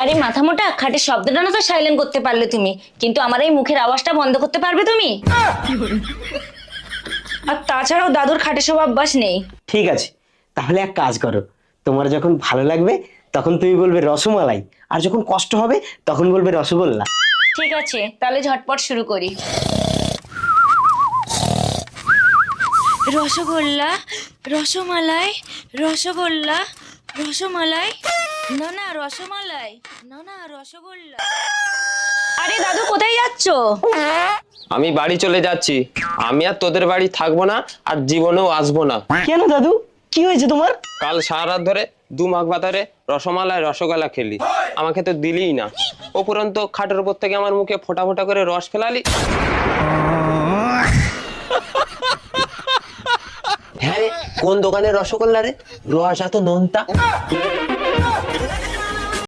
আরে মাথা মোটা, খাটের শব্দটা না তো সাইলেন্ট করতে পারলে তুমি, কিন্তু আমার এই মুখের আওয়াজটা বন্ধ করতে পারবে তুমি? আর তাছাড়াও দাদুর খাটে সব অভ্যাস নেই। ঠিক আছে, তাহলে এক কাজ করো, তোমার যখন ভালো লাগবে তখন তুমি বলবে রসমালাই, আর যখন কষ্ট হবে তখন বলবে রসগোল্লা। ঠিক আছে, তাহলে ঝটপট শুরু করি। রসগোল্লা, রসমালাই, রসগোল্লা, রসমালাই, না না রসমালাই, না না রসগোল্লা। আরে দাদু কোথায় যাচ্ছ? আমি বাড়ি চলে যাচ্ছি। আমি আর তোদের বাড়ি থাকবো না, আর জীবনেও আসবো না। কেন দাদু, কি হয়েছে তোমার? কাল সারা রাত ধরে দু মাঘ বাতারে রসমালাই রসগোল্লা খেলি, আমাকে তো দিলিই না। উপরন্ত খাটের উপর থেকে আমার মুখে ফোঁটা ফোঁটা করে রস ফেলালি। হ্যাঁ রে, কোন দোকানের রসগোল্লা রে? রস এত নোনতা।